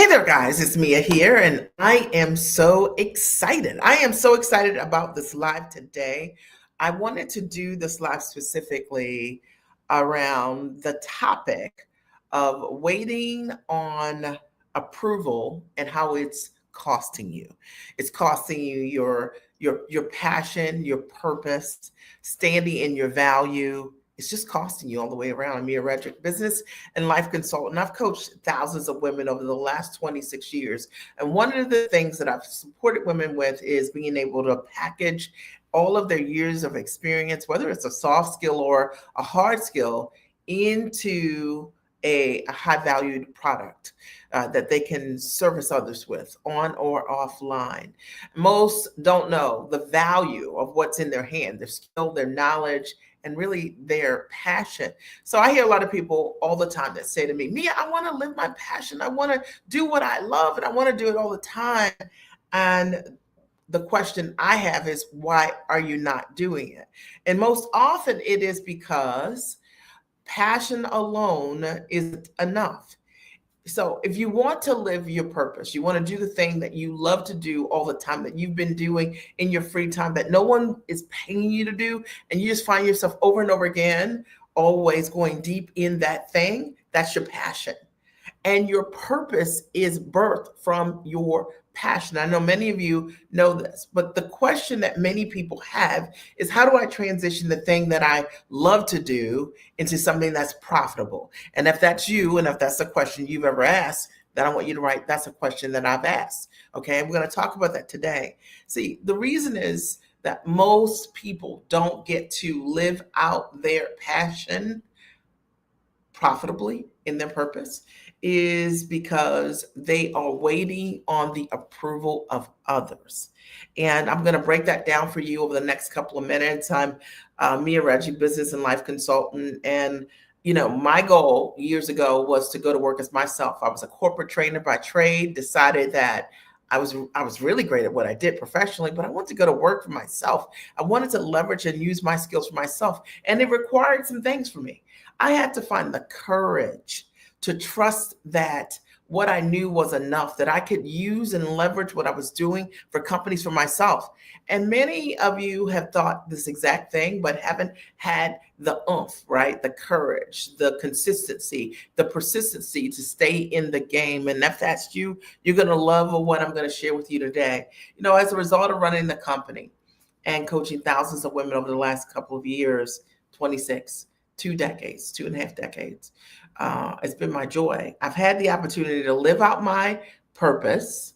Hey there, guys. It's Mia here, and I am so excited. I am so excited about this live today. I wanted to do this live specifically around the topic of waiting on approval and how it's costing you. It's costing you your passion, your purpose, standing in your value. It's just costing you all the way around. I'm Mia Redrick, business and life consultant. I've coached thousands of women over the last 26 years. And one of the things that I've supported women with is being able to package all of their years of experience, whether it's a soft skill or a hard skill, into a high valued product that they can service others with on or offline. Most don't know the value of what's in their hand, their skill, their knowledge, and really their passion. So I hear a lot of people all the time that say to me, Mia, I want to live my passion. I want to do what I love and I want to do it all the time. And the question I have is, why are you not doing it? And most often it is because passion alone isn't enough. So if you want to live your purpose, you want to do the thing that you love to do all the time, that you've been doing in your free time, that no one is paying you to do, and you just find yourself over and over again, always going deep in that thing, that's your passion. And your purpose is birthed from your passion. I know many of you know this, but the question that many people have is, how do I transition the thing that I love to do into something that's profitable? And if that's you, and if that's a question you've ever asked, then I want you to write, that's a question that I've asked. Okay, we're going to talk about that today. See, the reason is that most people don't get to live out their passion profitably in their purpose is because they are waiting on the approval of others. And I'm going to break that down for you over the next couple of minutes. I'm Mia Reggie, business and life consultant. And, my goal years ago was to go to work as myself. I was a corporate trainer by trade, decided that I was really great at what I did professionally, but I wanted to go to work for myself. I wanted to leverage and use my skills for myself. And it required some things from me. I had to find the courage to trust that what I knew was enough, that I could use and leverage what I was doing for companies, for myself. And many of you have thought this exact thing, but haven't had the oomph, right? The courage, the consistency, the persistency to stay in the game. And if that's you, you're going to love what I'm going to share with you today. As a result of running the company and coaching thousands of women over the last couple of years, 26, 2 decades, 2.5 decades. It's been my joy. I've had the opportunity to live out my purpose,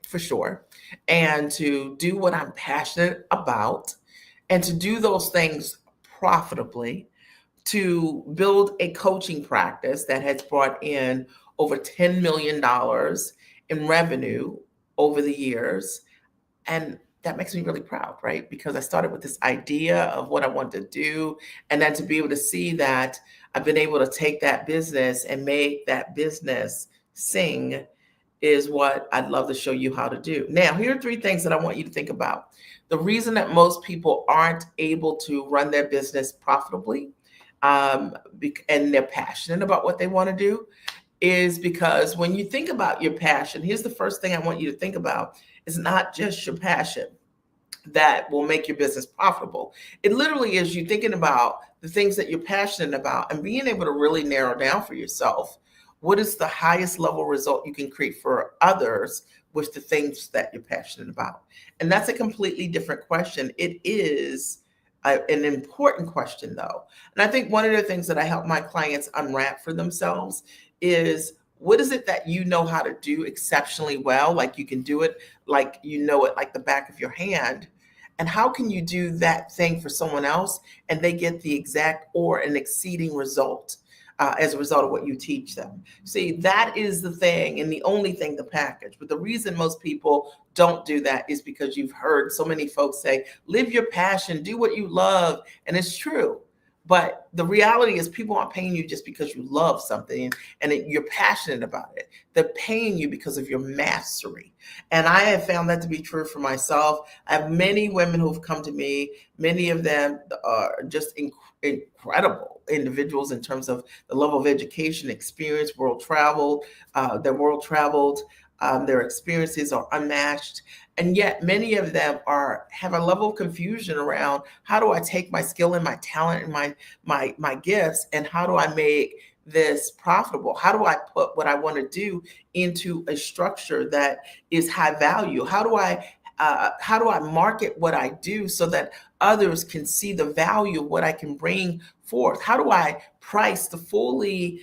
for sure, and to do what I'm passionate about, and to do those things profitably, to build a coaching practice that has brought in over $10 million in revenue over the years. And that makes me really proud, right? Because I started with this idea of what I wanted to do, and then to be able to see that I've been able to take that business and make that business sing is what I'd love to show you how to do. Now, here are 3 things that I want you to think about. The reason that most people aren't able to run their business profitably, and they're passionate about what they want to do, is because when you think about your passion, here's the first thing I want you to think about. It's not just your passion that will make your business profitable. It literally is you thinking about the things that you're passionate about and being able to really narrow down for yourself what is the highest level result you can create for others with the things that you're passionate about. And that's a completely different question. It is an important question, though. And I think one of the things that I help my clients unwrap for themselves is, what is it that you know how to do exceptionally well? Like you can do it, like you know it like the back of your hand. And how can you do that thing for someone else and they get the exact or an exceeding result as a result of what you teach them? See, that is the thing and the only thing to package. But the reason most people don't do that is because you've heard so many folks say, live your passion, do what you love. And it's true. But the reality is people aren't paying you just because you love something and you're passionate about it. They're paying you because of your mastery. And I have found that to be true for myself. I have many women who've come to me. Many of them are just incredible individuals in terms of the level of education, experience, world travel, their world traveled, their experiences are unmatched. And yet many of them have a level of confusion around, how do I take my skill and my talent and my gifts, and how do I make this profitable? How do I put what I want to do into a structure that is high value? How do I market what I do so that others can see the value of what I can bring forth? How do I price to fully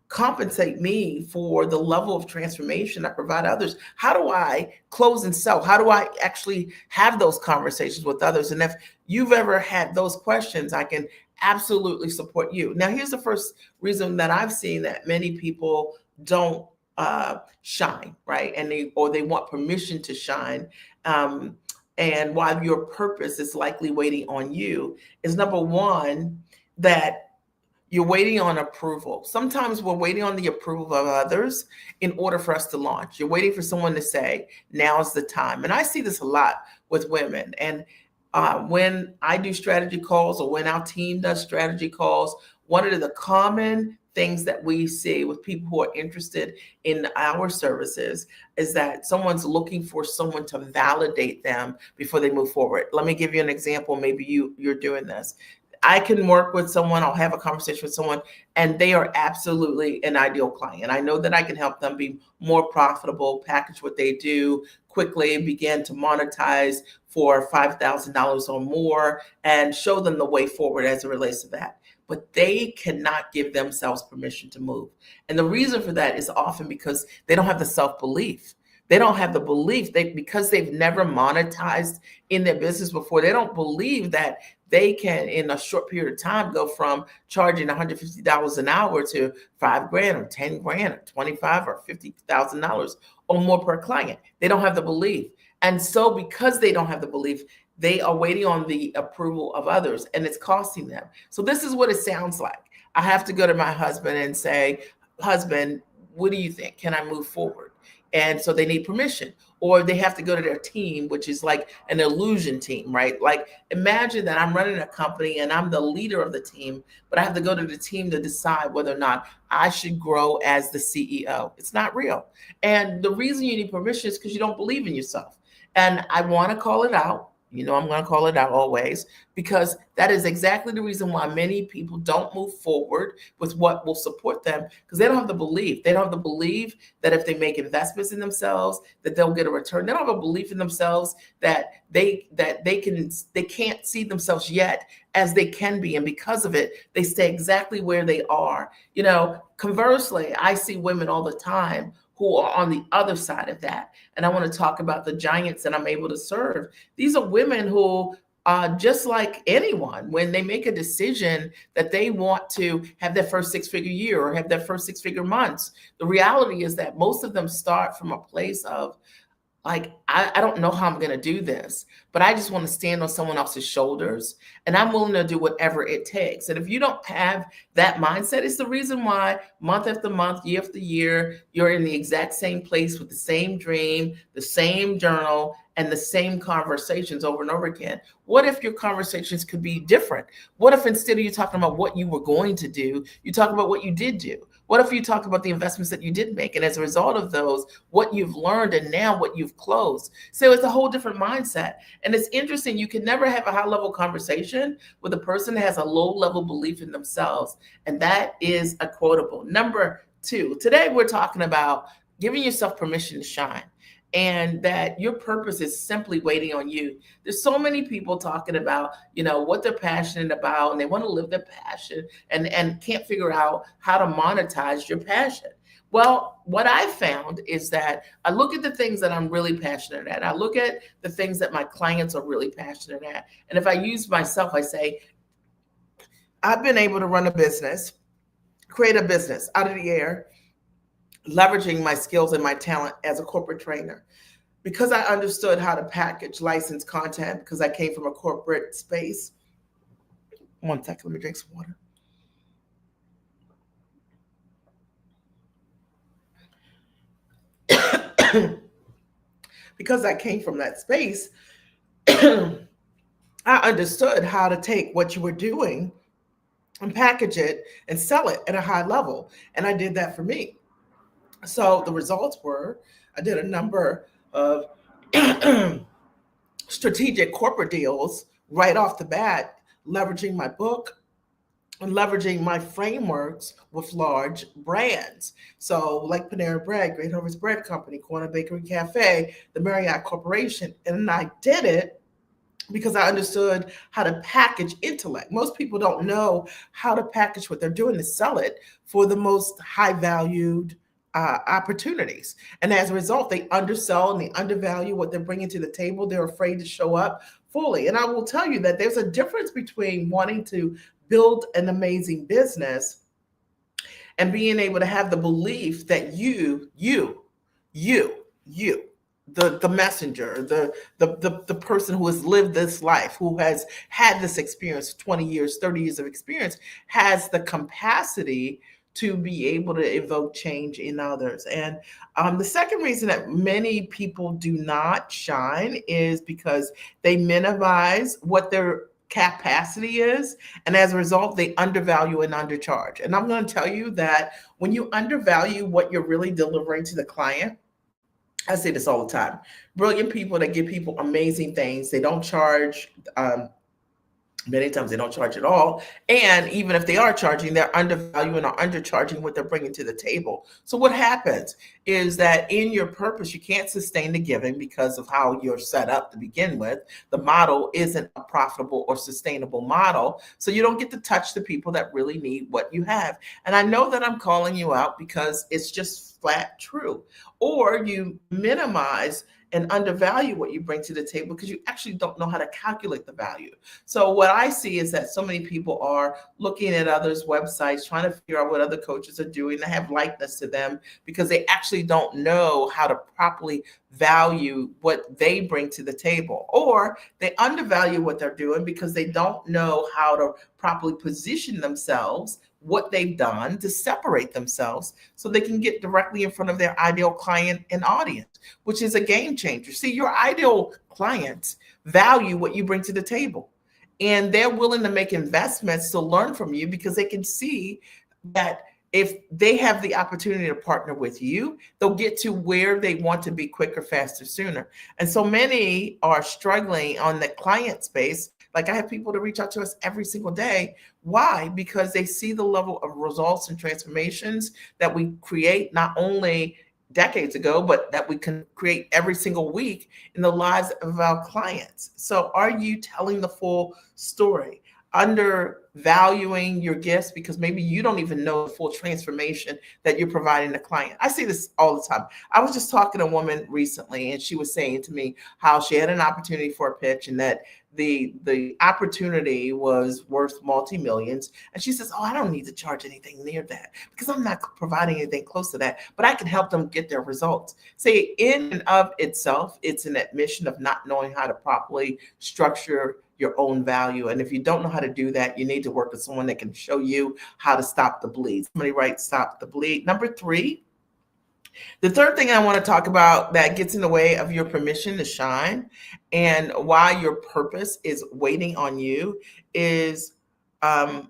compensate me for the level of transformation I provide others? How do I close and sell? How do I actually have those conversations with others? And if you've ever had those questions, I can absolutely support you. Now, here's the first reason that I've seen that many people don't shine, right? And they want permission to shine. Um, and why your purpose is likely waiting on you is, number one, that you're waiting on approval. Sometimes we're waiting on the approval of others in order for us to launch. You're waiting for someone to say, now's the time. And I see this a lot with women. And when I do strategy calls, or when our team does strategy calls, one of the common things that we see with people who are interested in our services is that someone's looking for someone to validate them before they move forward. Let me give you an example. Maybe you're doing this. I can work with someone, I'll have a conversation with someone, and they are absolutely an ideal client. I know that I can help them be more profitable, package what they do quickly, begin to monetize for $5,000 or more, and show them the way forward as it relates to that. But they cannot give themselves permission to move. And the reason for that is often because they don't have the self-belief. They don't have the belief, because they've never monetized in their business before. They don't believe that they can, in a short period of time, go from charging $150 an hour to $5,000 or $10,000 or $25,000 or $50,000 or more per client. They don't have the belief. And so because they don't have the belief, they are waiting on the approval of others, and it's costing them. So this is what it sounds like. I have to go to my husband and say, husband, what do you think? Can I move forward? And so they need permission. Or they have to go to their team, which is like an illusion team, right? Like, imagine that I'm running a company and I'm the leader of the team, but I have to go to the team to decide whether or not I should grow as the CEO. It's not real. And the reason you need permission is because you don't believe in yourself. And I want to call it out. I'm going to call it out always, because that is exactly the reason why many people don't move forward with what will support them, because they don't have the belief. They don't have the belief that if they make investments in themselves, that they'll get a return. They don't have a belief in themselves that they can't see themselves yet as they can be. And because of it, they stay exactly where they are. Conversely, I see women all the time who are on the other side of that. And I want to talk about the giants that I'm able to serve. These are women who, just like anyone, when they make a decision that they want to have their first six-figure year or have their first six-figure months, the reality is that most of them start from a place of, like, I don't know how I'm going to do this, but I just want to stand on someone else's shoulders, and I'm willing to do whatever it takes. And if you don't have that mindset, it's the reason why month after month, year after year, you're in the exact same place with the same dream, the same journal, and the same conversations over and over again. What if your conversations could be different? What if instead of you talking about what you were going to do, you talk about what you did do? What if you talk about the investments that you did make, and as a result of those, what you've learned and now what you've closed? So it's a whole different mindset. And it's interesting, you can never have a high-level conversation with a person that has a low-level belief in themselves. And that is a quotable. Number two, today we're talking about giving yourself permission to shine, and that your purpose is simply waiting on you. There's so many people talking about, what they're passionate about, and they want to live their passion and can't figure out how to monetize your passion. Well, what I found is that I look at the things that I'm really passionate at. I look at the things that my clients are really passionate at. And if I use myself, I say, I've been able to run a business, create a business out of the air, leveraging my skills and my talent as a corporate trainer, because I understood how to package licensed content, because I came from a corporate space. One second, let me drink some water. Because I came from that space, I understood how to take what you were doing and package it and sell it at a high level. And I did that for me. So the results were I did a number of strategic corporate deals right off the bat, leveraging my book and leveraging my frameworks with large brands. So, like Panera Bread, Great Harvest Bread Company, Corner Bakery Cafe, the Marriott Corporation. And I did it because I understood how to package intellect. Most people don't know how to package what they're doing to sell it for the most high valued opportunities. And as a result, they undersell and they undervalue what they're bringing to the table. They're afraid to show up fully. And I will tell you that there's a difference between wanting to build an amazing business and being able to have the belief that you, the messenger, the person who has lived this life, who has had this experience, 20 years, 30 years of experience, has the capacity to be able to evoke change in others. And the second reason that many people do not shine is because they minimize what their capacity is, and as a result they undervalue and undercharge. And I'm going to tell you that when you undervalue what you're really delivering to the client, I say this all the time, brilliant people that give people amazing things, they don't charge. Many times they don't charge at all. And even if they are charging, they're undervaluing or undercharging what they're bringing to the table. So what happens is that in your purpose, you can't sustain the giving because of how you're set up to begin with. The model isn't a profitable or sustainable model. So you don't get to touch the people that really need what you have. And I know that I'm calling you out because it's just flat true. Or you minimize and undervalue what you bring to the table because you actually don't know how to calculate the value. So what I see is that so many people are looking at others' websites, trying to figure out what other coaches are doing. They have likeness to them because they actually don't know how to properly value what they bring to the table, or they undervalue what they're doing because they don't know how to properly position themselves, what they've done to separate themselves so they can get directly in front of their ideal client and audience, which is a game changer. See, your ideal clients value what you bring to the table, and they're willing to make investments to learn from you because they can see that if they have the opportunity to partner with you, they'll get to where they want to be quicker, faster, sooner. And so many are struggling on the client space. Like, I have people to reach out to us every single day. Why? Because they see the level of results and transformations that we create, not only decades ago, but that we can create every single week in the lives of our clients. So are you telling the full story? Undervaluing your gifts because maybe you don't even know the full transformation that you're providing the client. I see this all the time. I was just talking to a woman recently, and she was saying to me how she had an opportunity for a pitch and that the opportunity was worth multi-millions. And she says, oh, I don't need to charge anything near that because I'm not providing anything close to that, but I can help them get their results. See, in and of itself, it's an admission of not knowing how to properly structure your own value. And if you don't know how to do that, you need to work with someone that can show you how to stop the bleed. Somebody write stop the bleed. Number 3, the third thing I want to talk about that gets in the way of your permission to shine and why your purpose is waiting on you um,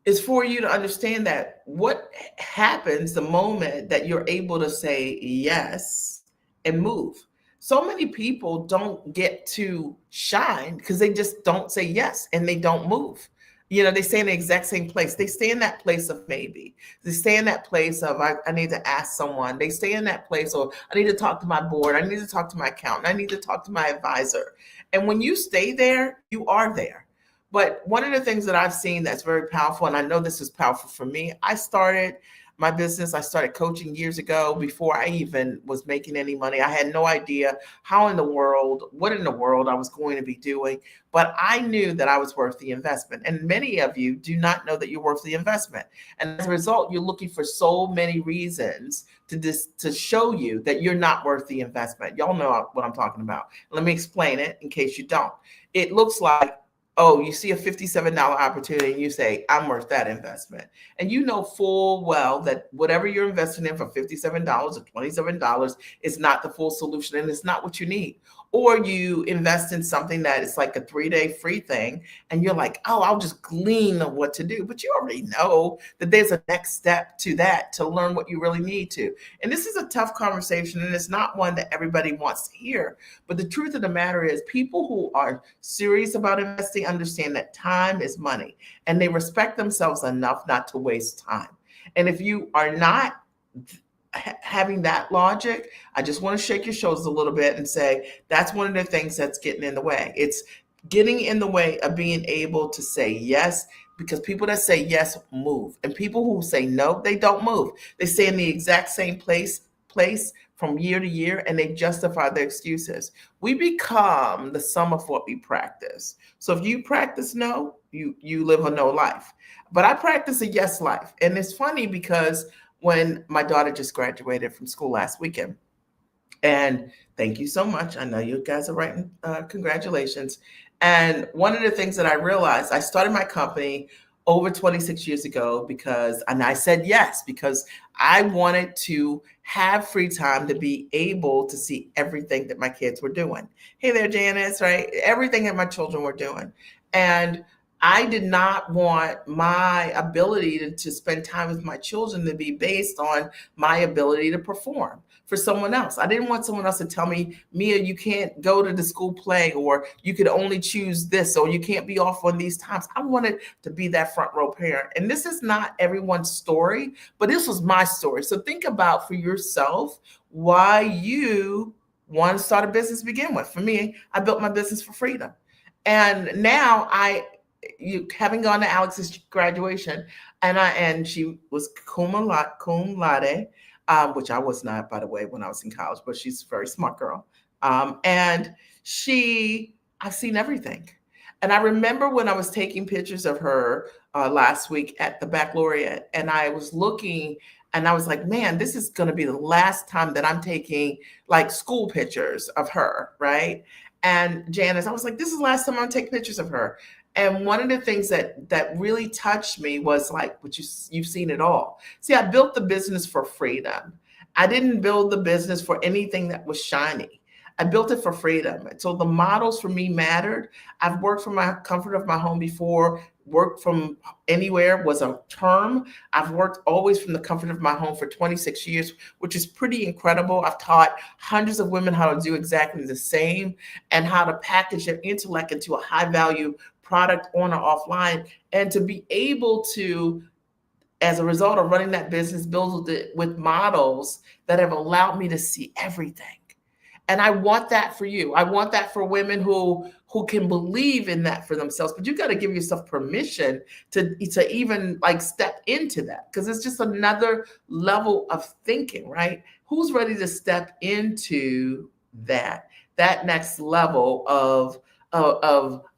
is for you to understand that what happens the moment that you're able to say yes and move. So many people don't get to shine because they just don't say yes and they don't move. You know, they stay in the exact same place. They stay in that place of maybe. They stay in that place of I need to ask someone. They stay in that place of I need to talk to my board. I need to talk to my accountant. I need to talk to my advisor. And when you stay there, you are there. But one of the things that I've seen that's very powerful, and I know this is powerful for me, I started my business. I started coaching years ago before I even was making any money. I had no idea what in the world I was going to be doing, but I knew that I was worth the investment. And many of you do not know that you're worth the investment. And as a result, you're looking for so many reasons to show you that you're not worth the investment. Y'all know what I'm talking about. Let me explain it in case you don't. It looks like Oh, you see a $57 opportunity and you say, I'm worth that investment. And you know full well that whatever you're investing in for $57 or $27 is not the full solution and it's not what you need. Or you invest in something that is like a 3-day free thing and you're like, oh, I'll just glean on what to do. But you already know that there's a next step to that to learn what you really need to. And this is a tough conversation and it's not one that everybody wants to hear. But the truth of the matter is, people who are serious about investing understand that time is money and they respect themselves enough not to waste time. And if you are not having that logic, I just want to shake your shoulders a little bit and say that's one of the things that's getting in the way. It's getting in the way of being able to say yes, because people that say yes move, and people who say no, they don't move. They stay in the exact same place from year to year, and they justify their excuses. We become the sum of what we practice. So if you practice no, you live a no life. But I practice a yes life. And it's funny because when my daughter just graduated from school last weekend, and thank you so much. I know you guys are writing congratulations. And one of the things that I realized, I started my company over 26 years ago and I said yes, because I wanted to have free time to be able to see everything that my kids were doing. Hey there, Janice, right? Everything that my children were doing. And I did not want my ability to spend time with my children to be based on my ability to perform for someone else. I didn't want someone else to tell me, Mia, you can't go to the school play, or you could only choose this, or you can't be off on these times. I wanted to be that front row parent. And this is not everyone's story, but this was my story. So think about for yourself why you want to start a business to begin with. For me, I built my business for freedom. And now you having gone to Alex's graduation, and she was cum laude, which I was not, by the way, when I was in college, but she's a very smart girl. And I've seen everything. And I remember when I was taking pictures of her last week at the baccalaureate, and I was looking and I was like, man, this is going to be the last time that I'm taking like school pictures of her, right? And Janice, I was like, this is the last time I'm taking pictures of her. And one of the things that really touched me was like, but you've seen it all. See, I built the business for freedom. I didn't build the business for anything that was shiny. I built it for freedom. And so the models for me mattered. I've worked from my comfort of my home before. Work from anywhere was a term. I've worked always from the comfort of my home for 26 years, which is pretty incredible. I've taught hundreds of women how to do exactly the same and how to package their intellect into a high value product on or offline, and to be able to, as a result of running that business, build it with models that have allowed me to see everything. And I want that for you. I want that for women who can believe in that for themselves. But you got to give yourself permission to even like step into that, because it's just another level of thinking, right? Who's ready to step into that next level of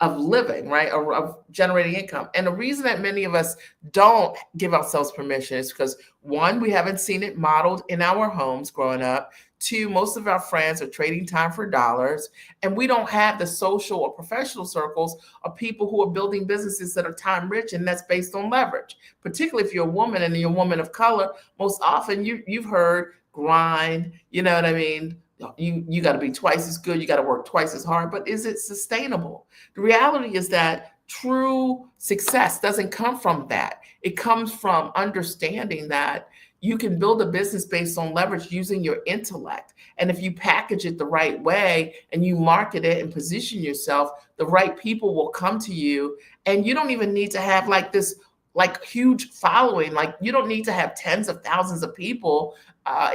living, right? Of generating income. And the reason that many of us don't give ourselves permission is because, one, we haven't seen it modeled in our homes growing up. Two, most of our friends are trading time for dollars, and we don't have the social or professional circles of people who are building businesses that are time rich, and that's based on leverage. Particularly if you're a woman and you're a woman of color, most often you've heard grind, you know what I mean? You got to be twice as good, you got to work twice as hard, but is it sustainable? The reality is that true success doesn't come from that. It comes from understanding that you can build a business based on leverage using your intellect. And if you package it the right way and you market it and position yourself, the right people will come to you. And you don't even need to have like this like huge following. Like you don't need to have tens of thousands of people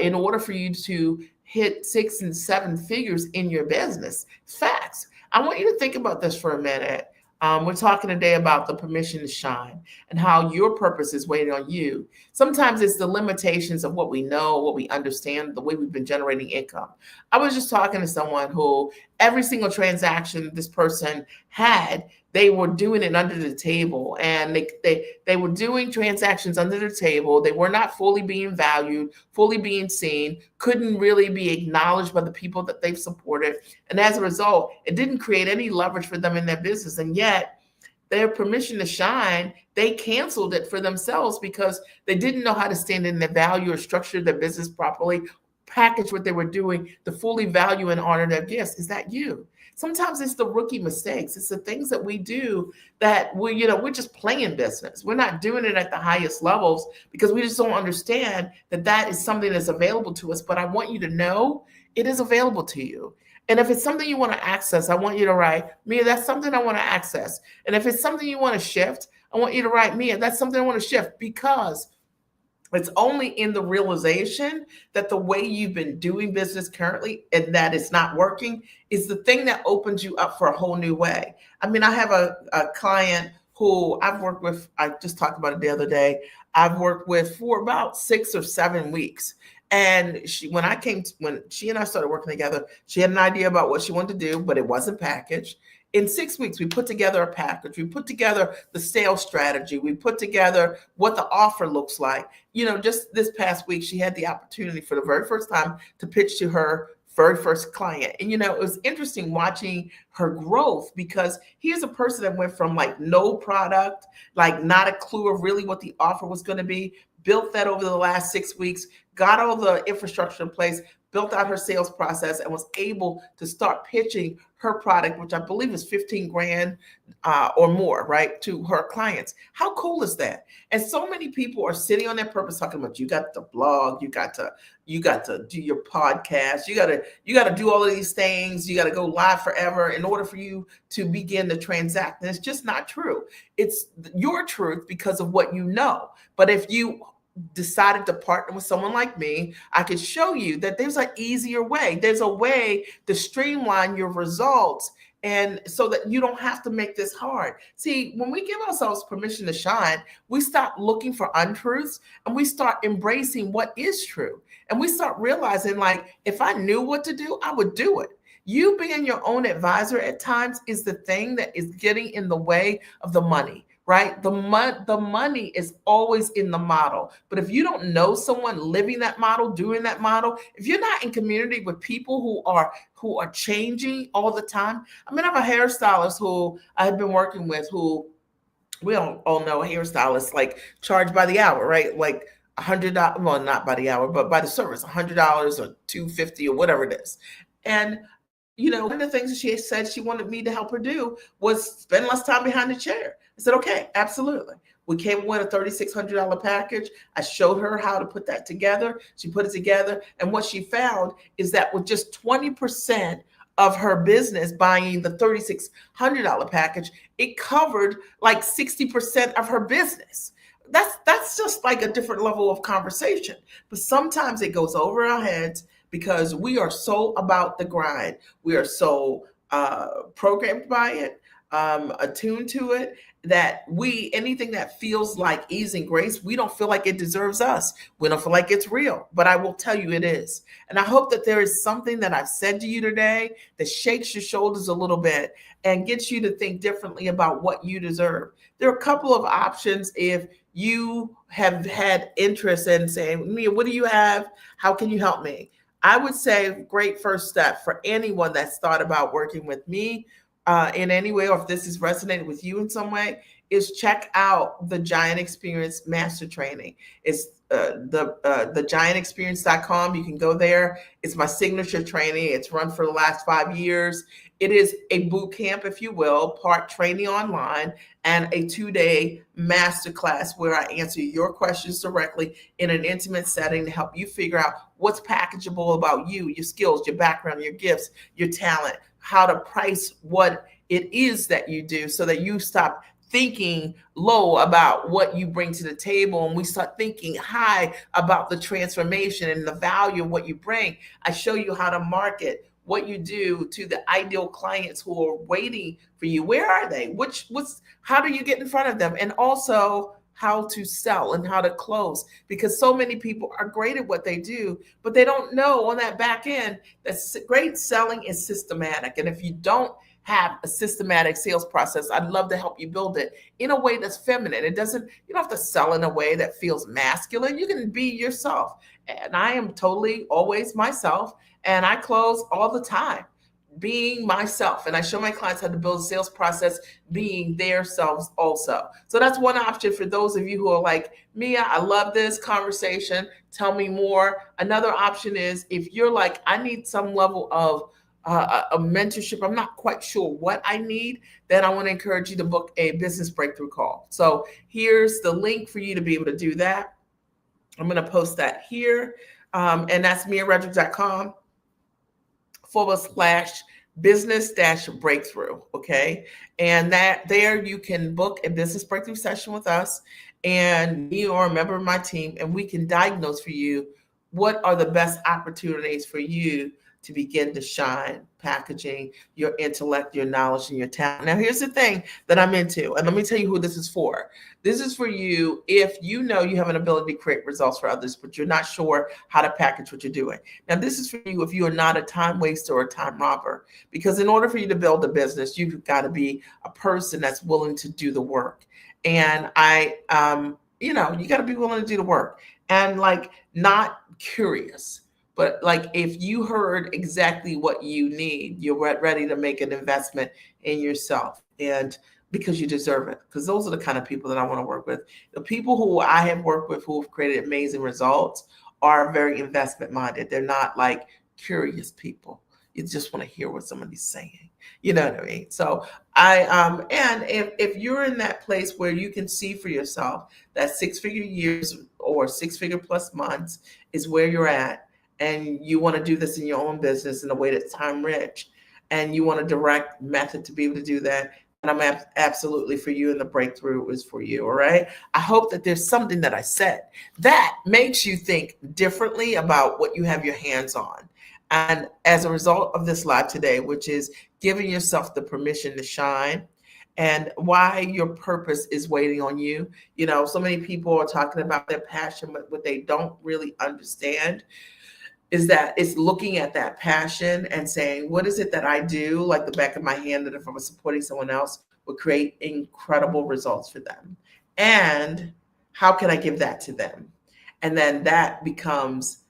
in order for you to hit 6 and 7 figures in your business. Facts. I want you to think about this for a minute. We're talking today about the permission to shine and how your purpose is waiting on you. Sometimes it's the limitations of what we know, what we understand, the way we've been generating income. I was just talking to someone who every single transaction this person had, they were doing it under the table, and they were doing transactions under the table. They were not fully being valued, fully being seen, couldn't really be acknowledged by the people that they've supported. And as a result, it didn't create any leverage for them in their business. And yet their permission to shine, they canceled it for themselves because they didn't know how to stand in their value or structure their business properly, package what they were doing to fully value and honor their gifts. Is that you? Sometimes it's the rookie mistakes. It's the things that we do that we're just playing business. We're not doing it at the highest levels because we just don't understand that that is something that's available to us. But I want you to know it is available to you. And if it's something you want to access, I want you to write, Mia, that's something I want to access. And if it's something you want to shift, I want you to write, Mia, that's something I want to shift, because it's only in the realization that the way you've been doing business currently and that it's not working is the thing that opens you up for a whole new way. I mean, I have a client who I've worked with, I just talked about it the other day. I've worked with for about 6 or 7 weeks. And when she and I started working together, she had an idea about what she wanted to do, but it wasn't packaged. In 6 weeks, we put together a package. We put together the sales strategy. We put together what the offer looks like. Just this past week, she had the opportunity for the very first time to pitch to her very first client. And, it was interesting watching her growth, because here's a person that went from like no product, like not a clue of really what the offer was going to be, built that over the last 6 weeks, got all the infrastructure in place, built out her sales process, and was able to start pitching her product, which I believe is 15 grand or more, right, to her clients. How cool is that? And so many people are sitting on their purpose talking about, you got to blog, you got to do your podcast, you got to do all of these things, you got to go live forever in order for you to begin to transact. And it's just not true. It's your truth because of what you know. But if you decided to partner with someone like me, I could show you that there's an easier way. There's a way to streamline your results, and so that you don't have to make this hard. See, when we give ourselves permission to shine, we stop looking for untruths and we start embracing what is true. And we start realizing, like, if I knew what to do, I would do it. You being your own advisor at times is the thing that is getting in the way of the money. Right? The money is always in the model. But if you don't know someone living that model, doing that model, if you're not in community with people who are changing all the time. I mean, I have a hairstylist who I have been working with, who we all know hairstylists like charge by the hour, right? Like $100, well, not by the hour, but by the service, $100 or $250 or whatever it is. And one of the things that she said she wanted me to help her do was spend less time behind the chair. I said, okay, absolutely. We came with a $3,600 package. I showed her how to put that together. She put it together. And what she found is that with just 20% of her business buying the $3,600 package, it covered like 60% of her business. That's just like a different level of conversation. But sometimes it goes over our heads because we are so about the grind. We are so programmed by it, attuned to it, that anything that feels like ease and grace, we don't feel like it deserves us. We don't feel like it's real, but I will tell you it is. And I hope that there is something that I've said to you today that shakes your shoulders a little bit and gets you to think differently about what you deserve. There are a couple of options if you have had interest in saying, Mia, what do you have? How can you help me? I would say great first step for anyone that's thought about working with me in any way, or if this has resonated with you in some way, is check out the Giant Experience Master Training. It's the giantexperience.com. You can go there. It's my signature training. It's run for the last 5 years. It is a boot camp, if you will, part training online and a 2-day masterclass where I answer your questions directly in an intimate setting to help you figure out what's packageable about you, your skills, your background, your gifts, your talent, how to price what it is that you do so that you stop thinking low about what you bring to the table and we start thinking high about the transformation and the value of what you bring. I show you how to market what you do to the ideal clients who are waiting for you. Where are they? How do you get in front of them? And also how to sell and how to close, because so many people are great at what they do, but they don't know on that back end that great selling is systematic. And if you don't have a systematic sales process, I'd love to help you build it in a way that's feminine. You don't have to sell in a way that feels masculine. You can be yourself. And I am totally always myself, and I close all the time. being myself. And I show my clients how to build a sales process being their selves also. So that's one option for those of you who are like, Mia, I love this conversation. Tell me more. Another option is if you're like, I need some level of a mentorship. I'm not quite sure what I need. Then I want to encourage you to book a business breakthrough call. So here's the link for you to be able to do that. I'm going to post that here. And that's miaredrick.com /business breakthrough. Okay. And that there you can book a business breakthrough session with us and me or a member of my team, and we can diagnose for you what are the best opportunities for you to begin to shine, packaging your intellect, your knowledge, and your talent. Now, here's the thing that I'm into, and let me tell you who this is for. This is for you if you know you have an ability to create results for others, but you're not sure how to package what you're doing. Now, this is for you if you are not a time waster or a time robber, because in order for you to build a business, you've got to be a person that's willing to do the work. And you got to be willing to do the work and like not curious. But like if you heard exactly what you need, you're ready to make an investment in yourself, and because you deserve it. Because those are the kind of people that I want to work with. The people who I have worked with who have created amazing results are very investment minded. They're not like curious people. You just want to hear what somebody's saying. You know what I mean? So and if you're in that place where you can see for yourself that 6-figure years or 6-figure plus months is where you're at, and you want to do this in your own business in a way that's time rich, and you want a direct method to be able to do that, and I'm absolutely for you, and the breakthrough is for you. All right. I hope that there's something that I said that makes you think differently about what you have your hands on. And as a result of this live today, which is giving yourself the permission to shine and why your purpose is waiting on you. So many people are talking about their passion, but what they don't really understand is that it's looking at that passion and saying, what is it that I do, like the back of my hand, that if I was supporting someone else would create incredible results for them? And how can I give that to them? And then that becomes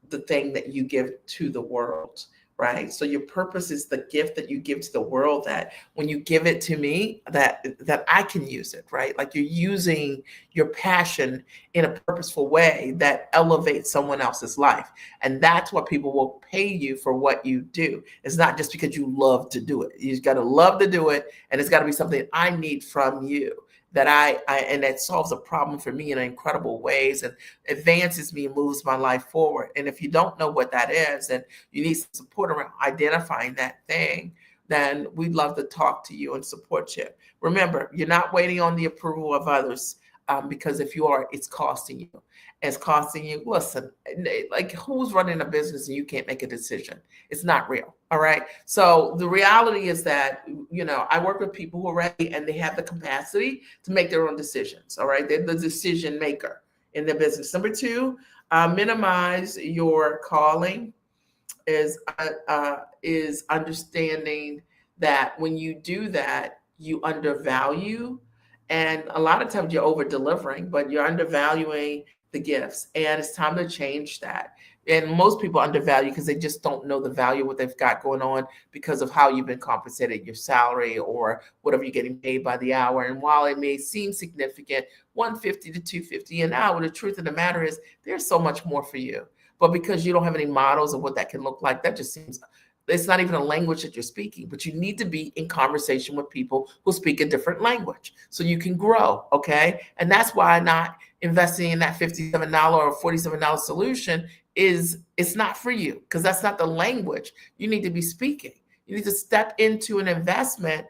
the thing that you give to the world, right? So your purpose is the gift that you give to the world, that when you give it to me, that I can use it, right? Like you're using your passion in a purposeful way that elevates someone else's life. And that's what people will pay you for what you do. It's not just because you love to do it. You've got to love to do it. And it's got to be something I need from you, that I and that solves a problem for me in incredible ways and advances me and moves my life forward. And if you don't know what that is, and you need some support around identifying that thing, then we'd love to talk to you and support you. Remember, you're not waiting on the approval of others, because if you are, it's costing you. It's costing you. Listen, like who's running a business and you can't make a decision? It's not real. All right. So the reality is that, I work with people who are ready and they have the capacity to make their own decisions. All right. They're the decision maker in their business. Number 2, minimize your calling is understanding that when you do that, you undervalue. And a lot of times you're over delivering, but you're undervaluing the gifts. And it's time to change that. And most people undervalue because they just don't know the value of what they've got going on because of how you've been compensated, your salary or whatever you're getting paid by the hour. And while it may seem significant, $150 to $250 an hour, the truth of the matter is there's so much more for you. But because you don't have any models of what that can look like, that just seems, it's not even a language that you're speaking, but you need to be in conversation with people who speak a different language so you can grow, okay? And that's why not investing in that $57 or $47 solution it's not for you, because that's not the language you need to be speaking. You need to step into an investment,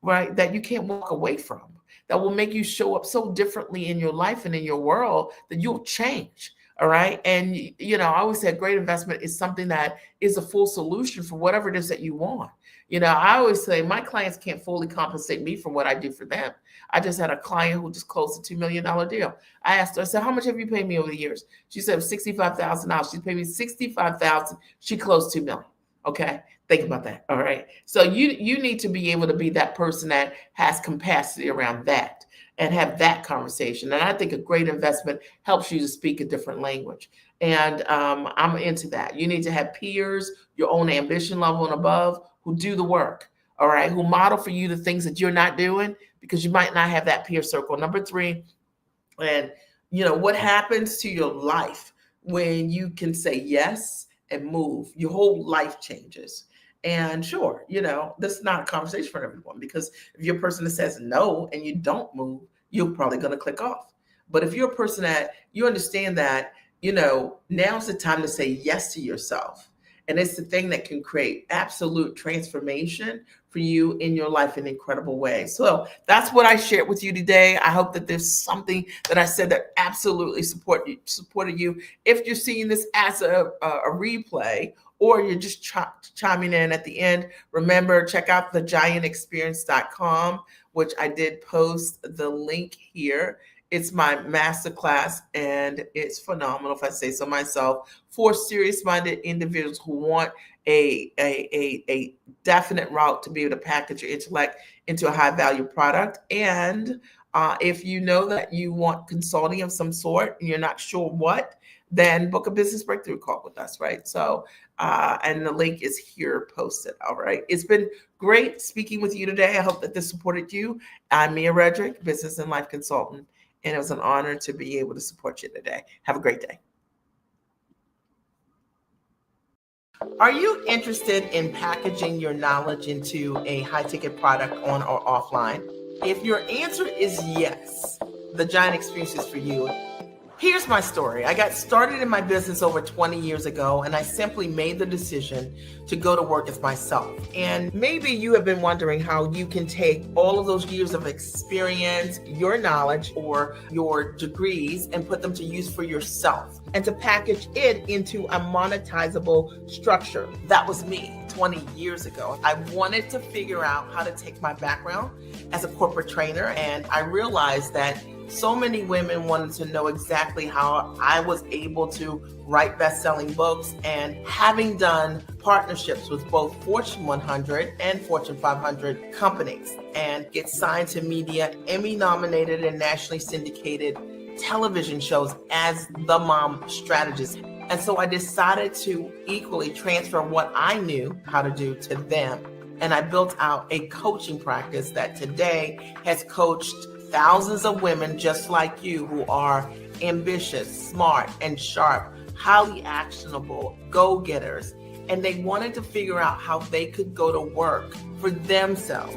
right, that you can't walk away from, that will make you show up so differently in your life and in your world that you'll change. All right. And, I always say a great investment is something that is a full solution for whatever it is that you want. I always say my clients can't fully compensate me for what I do for them. I just had a client who just closed a $2 million deal. I asked her, I said, how much have you paid me over the years? She said $65,000. She paid me $65,000. She closed $2 million. Okay. Think about that. All right. So you need to be able to be that person that has capacity around that and have that conversation. And I think a great investment helps you to speak a different language. And I'm into that. You need to have peers, your own ambition level and above, who do the work, all right, who model for you the things that you're not doing because you might not have that peer circle. Number three, and what happens to your life when you can say yes and move? Your whole life changes. And sure, this is not a conversation for everyone, because if you're a person that says no and you don't move, you're probably going to click off. But if you're a person that you understand that, now's the time to say yes to yourself. And it's the thing that can create absolute transformation for you in your life in incredible ways. So that's what I shared with you today. I hope that there's something that I said that absolutely supported you. If you're seeing this as a replay, or you're just chiming in at the end, remember, check out thegiantexperience.com, which I did post the link here. It's my masterclass, and it's phenomenal, if I say so myself, for serious-minded individuals who want a definite route to be able to package your intellect into a high-value product. And if you know that you want consulting of some sort and you're not sure what, then book a business breakthrough call with us, right? So, and the link is here posted, all right? It's been great speaking with you today. I hope that this supported you. I'm Mia Redrick, business and life consultant, and it was an honor to be able to support you today. Have a great day. Are you interested in packaging your knowledge into a high-ticket product on or offline? If your answer is yes, the Giant Experience is for you. Here's my story. I got started in my business over 20 years ago, and I simply made the decision to go to work as myself. And maybe you have been wondering how you can take all of those years of experience, your knowledge, or your degrees, and put them to use for yourself, and to package it into a monetizable structure. That was me 20 years ago. I wanted to figure out how to take my background as a corporate trainer, and I realized that so many women wanted to know exactly how I was able to write best-selling books. And having done partnerships with both Fortune 100 and Fortune 500 companies, and get signed to media, Emmy-nominated and nationally syndicated television shows as the mom strategist. And so I decided to equally transfer what I knew how to do to them. And I built out a coaching practice that today has coached thousands of women just like you, who are ambitious, smart, and sharp, highly actionable, go-getters. And they wanted to figure out how they could go to work for themselves.